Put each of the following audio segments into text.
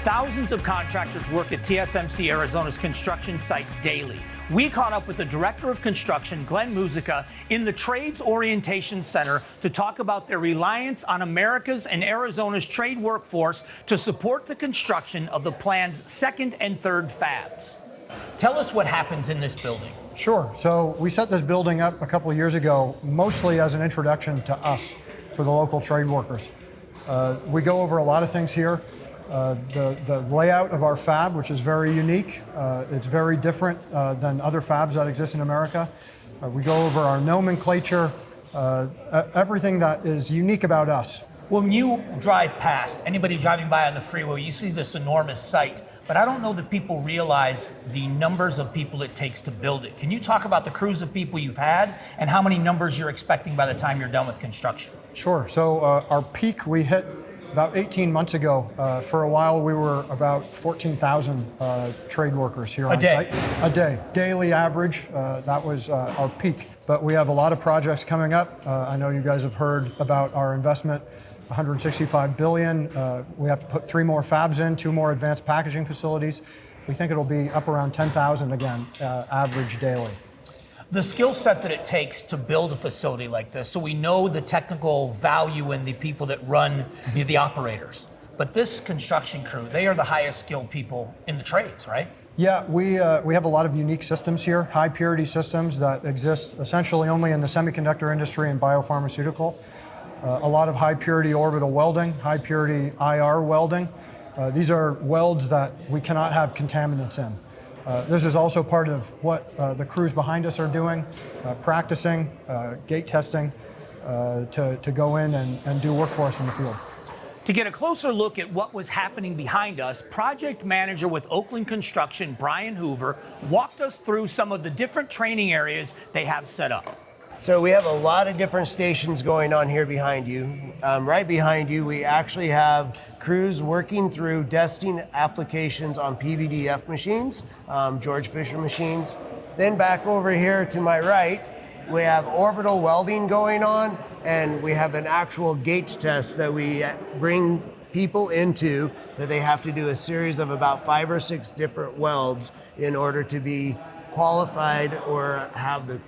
Thousands of contractors work at TSMC Arizona's construction site daily. We caught up with the Director of Construction, Glenn Muzyka, in the Trades Orientation Center to talk about their reliance on America's and Arizona's trade workforce to support the construction of the plan's second and third fabs. Tell us what happens in this building. Sure. So we set this building up a couple of years ago, mostly as an introduction to us, for the local trade workers. We go over a lot of things here. The layout of our fab, which is very unique. It's very different than other fabs that exist in America. We go over our nomenclature, everything that is unique about us. When you drive past, anybody driving by on the freeway, you see this enormous site, but I don't know that people realize the numbers of people it takes to build it. Can you talk about the crews of people you've had and how many numbers you're expecting by the time you're done with construction? Sure. So our peak we hit about 18 months ago. For a while, we were about 14,000 trade workers here on site. A day. Daily average, that was our peak. But we have a lot of projects coming up. I know you guys have heard about our investment, $165 billion. We have to put 3 more fabs in, 2 more advanced packaging facilities. We think it'll be up around 10,000 again, average daily. The skill set that it takes to build a facility like this, so we know the technical value in the people that run the operators. But this construction crew, they are the highest skilled people in the trades, right? Yeah, we have a lot of unique systems here, high purity systems that exist essentially only in the semiconductor industry and biopharmaceutical. A lot of high purity orbital welding, high purity IR welding. These are welds that we cannot have contaminants in. This is also part of what the crews behind us are doing, practicing, gate testing, to go in and do work for us in the field. To get a closer look at what was happening behind us, project manager with Oakland Construction, Brian Hoover, walked us through some of the different training areas they have set up. So we have a lot of different stations going on here behind you. Right behind you, we actually have crews working through testing applications on PVDF machines, George Fisher machines. Then back over here to my right, we have orbital welding going on, and we have an actual gate test that we bring people into that they have to do a series of about 5 or 6 different welds in order to be qualified or have the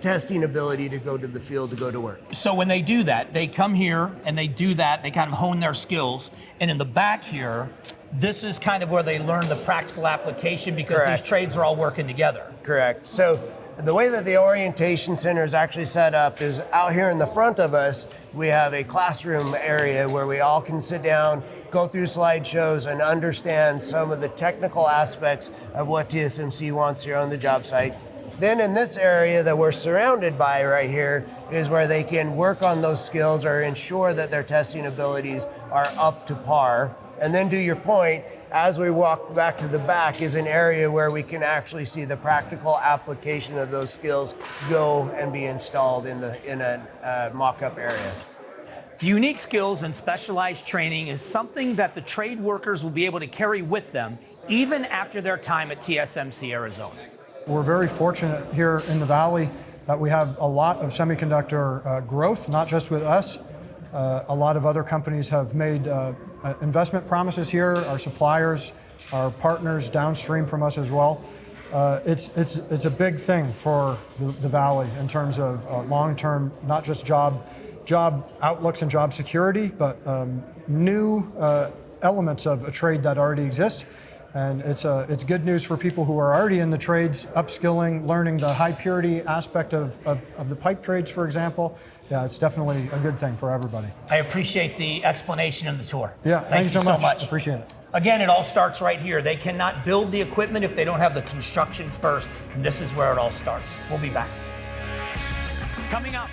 testing ability to go to the field to go to work. So when they do that, they come here and they do that, they kind of hone their skills. And in the back here, this is kind of where they learn the practical application because Correct. These trades are all working together. Correct. So the way that the orientation center is actually set up is out here in the front of us, we have a classroom area where we all can sit down, go through slideshows, and understand some of the technical aspects of what TSMC wants here on the job site. Then in this area that we're surrounded by right here is where they can work on those skills or ensure that their testing abilities are up to par. And then to your point, as we walk back to the back is an area where we can actually see the practical application of those skills go and be installed in a mock-up area. The unique skills and specialized training is something that the trade workers will be able to carry with them even after their time at TSMC Arizona. We're very fortunate here in the Valley that we have a lot of semiconductor growth, not just with us. A lot of other companies have made investment promises here, our suppliers, our partners downstream from us as well. It's a big thing for the Valley in terms of long-term, not just job outlooks and job security, but new elements of a trade that already exists. And it's good news for people who are already in the trades, upskilling, learning the high purity aspect of the pipe trades, for example. Yeah, it's definitely a good thing for everybody. I appreciate the explanation and the tour. Yeah, Thank you so much. Appreciate it. Again, it all starts right here. They cannot build the equipment if they don't have the construction first, and this is where it all starts. We'll be back. Coming up.